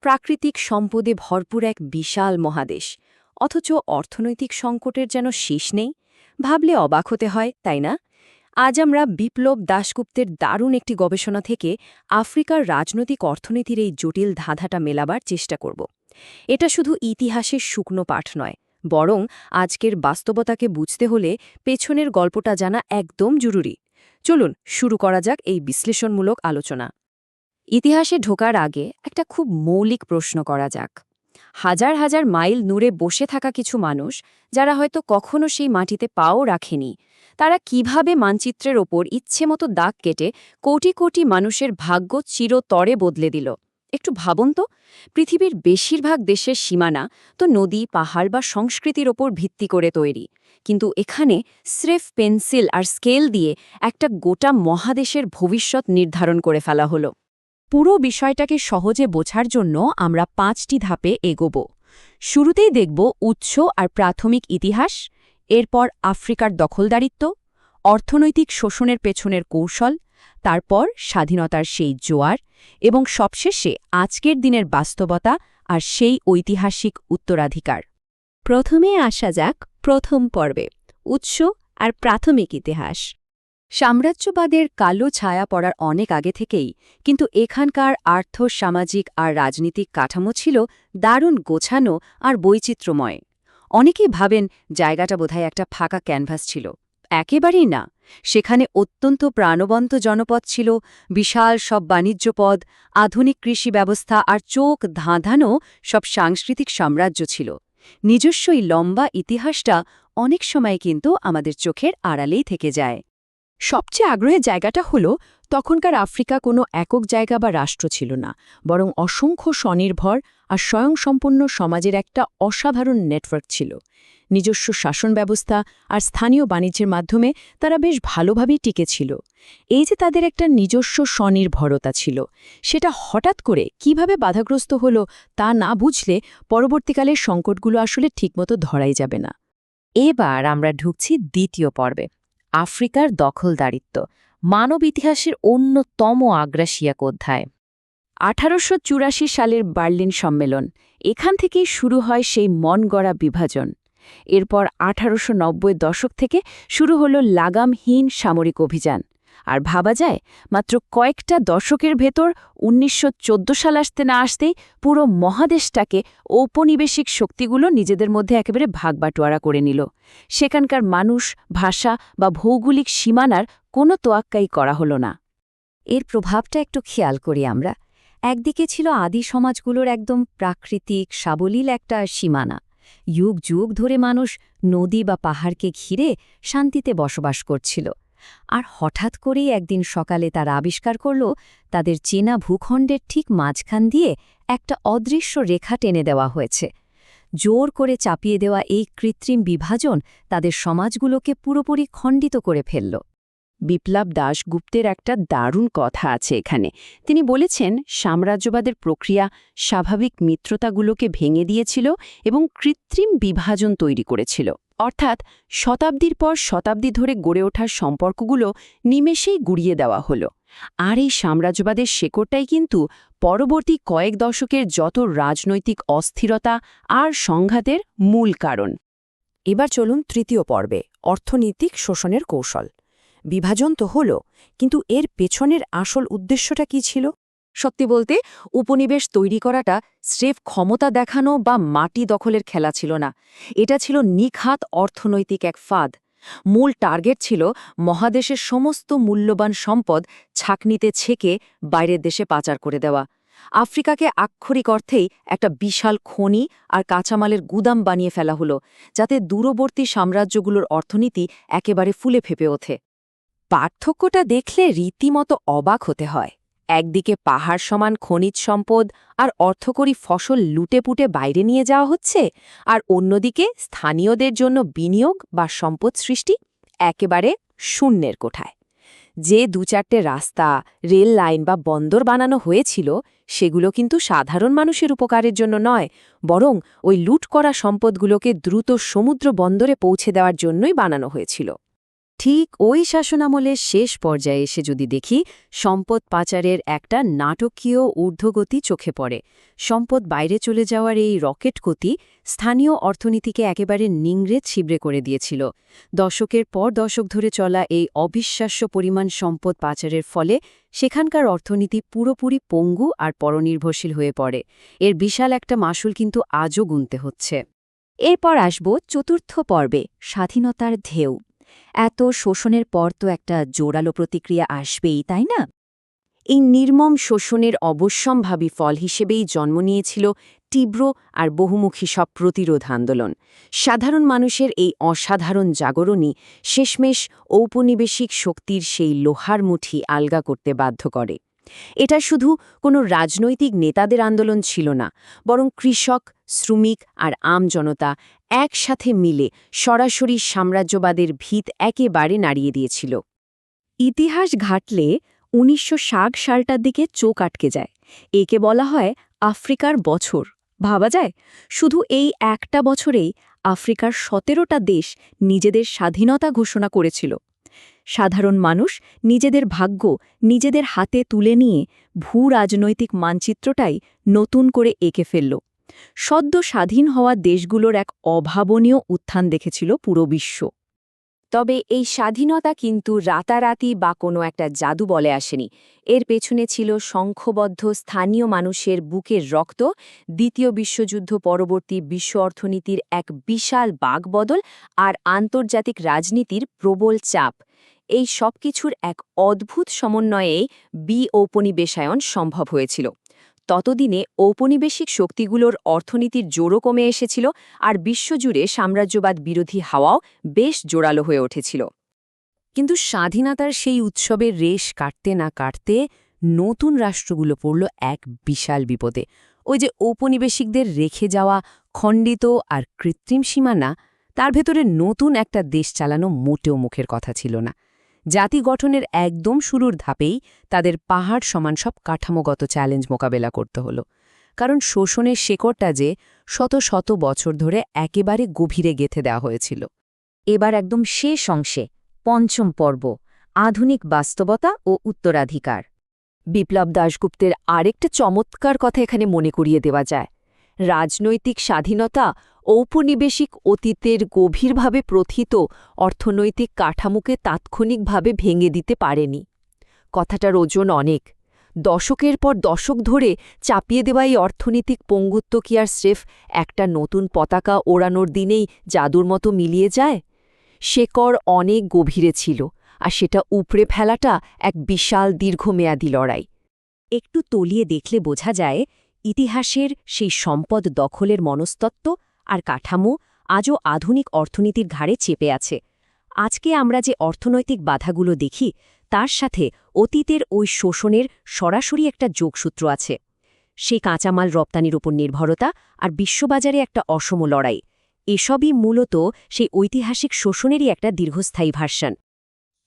প্রাকৃতিক সম্পদে ভরপুর এক বিশাল মহাদেশ, অথচ অর্থনৈতিক সংকটের যেন শেষ নেই। ভাবলে অবাক হতে হয়, তাই না? আজ আমরা বিপ্লব দাশগুপ্তের দারুণ একটি গবেষণা থেকে আফ্রিকার রাজনৈতিক অর্থনীতির এই জটিল ধাঁধাটা মেলাবার চেষ্টা করব। এটা শুধু ইতিহাসের শুকনো পাঠ নয়, বরং আজকের বাস্তবতাকে বুঝতে হলে পেছনের গল্পটা জানা একদম জরুরি। চলুন শুরু করা যাক এই বিশ্লেষণমূলক আলোচনা। ইতিহাসে ঢোকার আগে একটা খুব মৌলিক প্রশ্ন করা যাক। হাজার হাজার মাইল দূরে বসে থাকা কিছু মানুষ, যারা হয়তো কখনো সেই মাটিতে পাও রাখেনি, তারা কিভাবে মানচিত্রের ওপর ইচ্ছেমতো দাগ কেটে কোটি কোটি মানুষের ভাগ্য চিরতরে বদলে দিল? একটু ভাবুন তো। পৃথিবীর বেশিরভাগ দেশের সীমানা তো নদী, পাহাড় বা সংস্কৃতির ওপর ভিত্তি করে তৈরি, কিন্তু এখানে স্রেফ পেন্সিল আর স্কেল দিয়ে একটা গোটা মহাদেশের ভবিষ্যৎ নির্ধারণ করে ফেলা হলো। পুরো বিষয়টাকে সহজে বোঝার জন্য আমরা 5টি ধাপে এগোব। শুরুতেই দেখব উৎস আর প্রাথমিক ইতিহাস, এরপর আফ্রিকার দখলদারিত্ব, অর্থনৈতিক শোষণের পেছনের কৌশল, তারপর স্বাধীনতার সেই জোয়ার, এবং সবশেষে আজকের দিনের বাস্তবতা আর সেই ঐতিহাসিক উত্তরাধিকার। প্রথমে আসা যাক প্রথম পর্বে, উৎস আর প্রাথমিক ইতিহাস। সাম্রাজ্যবাদের কালো ছায়া পড়ার অনেক আগে থেকেই কিন্তু এখানকার আর্থ, সামাজিক আর রাজনীতিক কাঠামো ছিল দারুণ গোছানো আর বৈচিত্র্যময়। অনেকেই ভাবেন জায়গাটা বোধহয় একটা ফাঁকা ক্যানভাস ছিল। একেবারেই না। সেখানে অত্যন্ত প্রাণবন্ত জনপদ ছিল, বিশাল সব বাণিজ্য পথ, আধুনিক কৃষি ব্যবস্থা আর চোখ ধাঁধানো সব সাংস্কৃতিক সাম্রাজ্য ছিল। নিজস্ব এই লম্বা ইতিহাসটা অনেক সময় কিন্তু আমাদের চোখের আড়ালেই থেকে যায়। সবচেয়ে আগ্রহের জায়গাটা হল, তখনকার আফ্রিকা কোনো একক জায়গা বা রাষ্ট্র ছিল না, বরং অসংখ্য স্বনির্ভর আর স্বয়ংসম্পন্ন সমাজের একটা অসাধারণ নেটওয়ার্ক ছিল। নিজস্ব শাসন ব্যবস্থা আর স্থানীয় বাণিজ্যের মাধ্যমে তারা বেশ ভালোভাবেই টিকেছিল। এই যে তাদের একটা নিজস্ব স্বনির্ভরতা ছিল, সেটা হঠাৎ করে কিভাবে বাধাগ্রস্ত হল তা না বুঝলে পরবর্তীকালের সংকটগুলো আসলে ঠিকমতো ধরাই যাবে না। এবার আমরা ঢুকছি দ্বিতীয় পর্বে, আফ্রিকার দখলদারিত্ব, মানব ইতিহাসের অন্যতম আগ্রাসী এক অধ্যায়। 1884 সালের বার্লিন সম্মেলন, এখান থেকেই শুরু হয় সেই মনগড়া বিভাজন। এরপর 1890 দশক থেকে শুরু হল লাগামহীন সামরিক অভিযান। আর ভাবা যায়, মাত্র কয়েকটা দশকের ভেতর 1914 সাল আসতে না আসতেই পুরো মহাদেশটাকে ঔপনিবেশিক শক্তিগুলো নিজেদের মধ্যে একেবারে ভাগবাটোয়ারা করে নিল। সেখানকার মানুষ, ভাষা বা ভৌগোলিক সীমানার কোনো তোয়াক্কাই করা হলো না। এর প্রভাবটা একটু খেয়াল করি আমরা। একদিকে ছিল আদি সমাজগুলোর একদম প্রাকৃতিক সাবলীল একটা সীমানা। যুগ যুগ ধরে মানুষ নদী বা পাহাড়কে ঘিরে শান্তিতে বসবাস করছিল। আর হঠাৎ করেই একদিন সকালে তারা আবিষ্কার করল, তাদের চেনা ভূখণ্ডের ঠিক মাঝখান দিয়ে একটা অদৃশ্য রেখা টেনে দেওয়া হয়েছে। জোর করে চাপিয়ে দেওয়া এই কৃত্রিম বিভাজন তাদের সমাজগুলোকে পুরোপুরি খণ্ডিত করে ফেলল। বিপ্লব দাশগুপ্তের একটা দারুণ কথা আছে এখানে। তিনি বলেছেন, সাম্রাজ্যবাদের প্রক্রিয়া স্বাভাবিক মিত্রতাগুলোকে ভেঙে দিয়েছিল এবং কৃত্রিম বিভাজন তৈরি করেছিল। অর্থাৎ শতাব্দীর পর শতাব্দী ধরে গড়ে ওঠার সম্পর্কগুলো নিমেষেই গুড়িয়ে দেওয়া হলো। আর এই সাম্রাজ্যবাদের শেকড়টাই কিন্তু পরবর্তী কয়েক দশকের যত রাজনৈতিক অস্থিরতা আর সংঘাতের মূল কারণ। এবার চলুন তৃতীয় পর্বে, অর্থনৈতিক শোষণের কৌশল। বিভাজন তো হল, কিন্তু এর পেছনের আসল উদ্দেশ্যটা কি ছিল? সত্যি বলতে, উপনিবেশ তৈরি করাটা স্রেফ ক্ষমতা দেখানো বা মাটি দখলের খেলা ছিল না। এটা ছিল নিখাত অর্থনৈতিক এক ফাঁদ। মূল টার্গেট ছিল মহাদেশের সমস্ত মূল্যবান সম্পদ ছাঁকনিতে ছেঁকে বাইরের দেশে পাচার করে দেওয়া। আফ্রিকাকে আক্ষরিক অর্থেই একটা বিশাল খনি আর কাঁচামালের গুদাম বানিয়ে ফেলা হলো, যাতে দূরবর্তী সাম্রাজ্যগুলোর অর্থনীতি একেবারে ফুলে ফেপে ওঠে। পার্থক্যটা দেখলে রীতিমতো অবাক হতে হয়। একদিকে পাহাড় সমান খনিজ সম্পদ আর অর্থকরী ফসল লুটেপুটে বাইরে নিয়ে যাওয়া হচ্ছে, আর অন্যদিকে স্থানীয়দের জন্য বিনিয়োগ বা সম্পদ সৃষ্টি একেবারে শূন্যের কোঠায়। যে 2-4টে রাস্তা, রেল লাইন বা বন্দর বানানো হয়েছিল, সেগুলো কিন্তু সাধারণ মানুষের উপকারের জন্য নয়, বরং ওই লুট করা সম্পদগুলোকে দ্রুত সমুদ্র বন্দরে পৌঁছে দেওয়ার জন্যই বানানো হয়েছিল। ঠিক ওই শাসনামলের শেষ পর্যায়ে এসে যদি দেখি, সম্পদ পাচারের একটা নাটকীয় ঊর্ধ্বগতি চোখে পড়ে। সম্পদ বাইরে চলে যাওয়ার এই রকেট গতি স্থানীয় অর্থনীতিকে একেবারে নিংড়ে ছিবড়ে করে দিয়েছিল। দশকের পর দশক ধরে চলা এই অবিশ্বাস্য পরিমাণ সম্পদ পাচারের ফলে সেখানকার অর্থনীতি পুরোপুরি পঙ্গু আর পরনির্ভরশীল হয়ে পড়ে। এর বিশাল একটা মাসুল কিন্তু আজও গুনতে হচ্ছে। এরপর আসব চতুর্থ পর্বে, স্বাধীনতার ঢেউ। এত শোষণের পর তো একটা জোরালো প্রতিক্রিয়া আসবেই, তাই না? এই নির্মম শোষণের অবশ্যম্ভাবী ফল হিসেবেই জন্ম নিয়েছিল তীব্র আর বহুমুখী সব প্রতিরোধ আন্দোলন। সাধারণ মানুষের এই অসাধারণ জাগরণই শেষমেশ ঔপনিবেশিক শক্তির সেই লোহার মুঠি আলগা করতে বাধ্য করে। এটা শুধু কোনো রাজনৈতিক নেতাদের আন্দোলন ছিল না, বরং কৃষক, শ্রমিক আর আমজনতা একসাথে মিলে সরাসরি সাম্রাজ্যবাদের ভিত একেবারে নাড়িয়ে দিয়েছিল। ইতিহাস ঘাটলে ১৯৬০ সালটার দিকে চোখ আটকে যায়। একে বলা হয় আফ্রিকার বছর। ভাবা যায়, শুধু এই একটা বছরেই আফ্রিকার ১৭টা দেশ নিজেদের স্বাধীনতা ঘোষণা করেছিল। সাধারণ মানুষ নিজেদের ভাগ্য নিজেদের হাতে তুলে নিয়ে ভূ-রাজনৈতিক মানচিত্রটাই নতুন করে এঁকে ফেলল। সদ্য স্বাধীন হওয়া দেশগুলোর এক অভাবনীয় উত্থান দেখেছিল পুরো বিশ্ব। তবে এই স্বাধীনতা কিন্তু রাতারাতি বা কোনো একটা জাদু বলে আসেনি। এর পেছনে ছিল সংখ্যবদ্ধ স্থানীয় মানুষের বুকের রক্ত, দ্বিতীয় বিশ্বযুদ্ধ পরবর্তী বিশ্ব অর্থনীতির এক বিশাল বাকবদল আর আন্তর্জাতিক রাজনীতির প্রবল চাপ। এই সব কিছুর এক অদ্ভুত সমন্বয়েই ঔপনিবেশায়ন সম্ভব হয়েছিল। ততদিনে ঔপনিবেশিক শক্তিগুলোর অর্থনীতির জোরও কমে এসেছিল আর বিশ্বজুড়ে সাম্রাজ্যবাদ বিরোধী হাওয়াও বেশ জোরালো হয়ে উঠেছিল। কিন্তু স্বাধীনতার সেই উৎসবের রেশ কাটতে না কাটতে নতুন রাষ্ট্রগুলো পড়ল এক বিশাল বিপদে। ওই যে ঔপনিবেশিকদের রেখে যাওয়া খণ্ডিত আর কৃত্রিম সীমানা, তার ভেতরে নতুন একটা দেশ চালানো মোটেও মুখের কথা ছিল না। জাতি গঠনের একদম শুরুর ধাপেই তাদের পাহাড় সমান সব কাঠামোগত চ্যালেঞ্জ মোকাবেলা করতে হলো। কারণ শোষণের শেকড়টা যে শত শত বছর ধরে একেবারে গভীরে গেঁথে দেওয়া হয়েছিল। এবার একদম শেষ অংশে, পঞ্চম পর্ব, আধুনিক বাস্তবতা ও উত্তরাধিকার। বিপ্লব দাশগুপ্তের আরেকটা চমৎকার কথা এখানে মনে করিয়ে দেওয়া যায়। রাজনৈতিক স্বাধীনতা ঔপনিবেশিক অতীতের গভীরভাবে প্রথিত অর্থনৈতিক কাঠামোকে তাৎক্ষণিকভাবে ভেঙে দিতে পারেনি। কথাটার ওজন অনেক। দশকের পর দশক ধরে চাপিয়ে দেওয়া এই অর্থনৈতিক পঙ্গুত্ব কি আর স্রেফ একটা নতুন পতাকা ওড়ানোর দিনেই জাদুর মতো মিলিয়ে যায়? শেকড় অনেক গভীরে ছিল, আর সেটা উপড়ে ফেলাটা এক বিশাল দীর্ঘমেয়াদী লড়াই। একটু তলিয়ে দেখলে বোঝা যায় ইতিহাসের সেই সম্পদ দখলের মনস্তত্ত্ব আর কাঠামো আজও আধুনিক অর্থনীতির ঘাড়ে চেপে আছে। আজকে আমরা যে অর্থনৈতিক বাধাগুলো দেখি, তার সাথে অতীতের ওই শোষণের সরাসরি একটা যোগসূত্র আছে। সেই কাঁচামাল রপ্তানির উপর নির্ভরতা আর বিশ্ববাজারে একটা অসম লড়াই, এসবই মূলত সেই ঐতিহাসিক শোষণেরই একটা দীর্ঘস্থায়ী ভার্সন।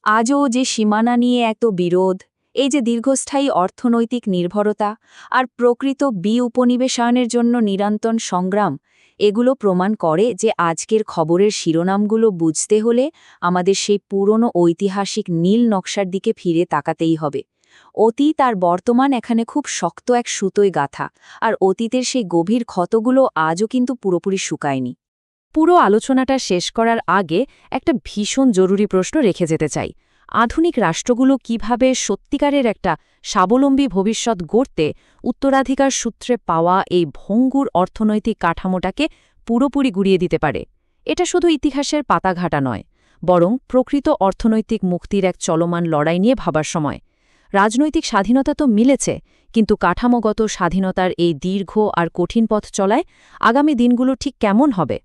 আজও যে সীমানা নিয়ে এত বিরোধ, এই যে দীর্ঘস্থায়ী অর্থনৈতিক নির্ভরতা আর প্রকৃত উপনিবেশায়নের জন্য নিরন্তর সংগ্রাম, এগুলো প্রমাণ করে যে আজকের খবরের শিরোনামগুলো বুঝতে হলে আমাদের সেই পুরনো ঐতিহাসিক নীল নকশার দিকে ফিরে তাকাতেই হবে। অতীত আর বর্তমান এখানে খুব শক্ত এক সুতোয় গাঁথা, আর অতীতের সেই গভীর ক্ষতগুলো আজও কিন্তু পুরোপুরি শুকায়নি। পুরো আলোচনাটা শেষ করার আগে একটা ভীষণ জরুরি প্রশ্ন রেখে যেতে চাই। আধুনিক রাষ্ট্রগুলো কিভাবে সত্যিকারের একটা স্বাবলম্বী ভবিষ্যৎ গড়তে উত্তরাধিকার সূত্রে পাওয়া এই ভঙ্গুর অর্থনৈতিক কাঠামোটাকে পুরোপুরি গুড়িয়ে দিতে পারে? এটা শুধু ইতিহাসের পাতাঘাটা নয়, বরং প্রকৃত অর্থনৈতিক মুক্তির এক চলমান লড়াই নিয়ে ভাবার সময়। রাজনৈতিক স্বাধীনতা তো মিলেছে, কিন্তু কাঠামোগত স্বাধীনতার এই দীর্ঘ আর কঠিন পথ চলায় আগামী দিনগুলো ঠিক কেমন হবে?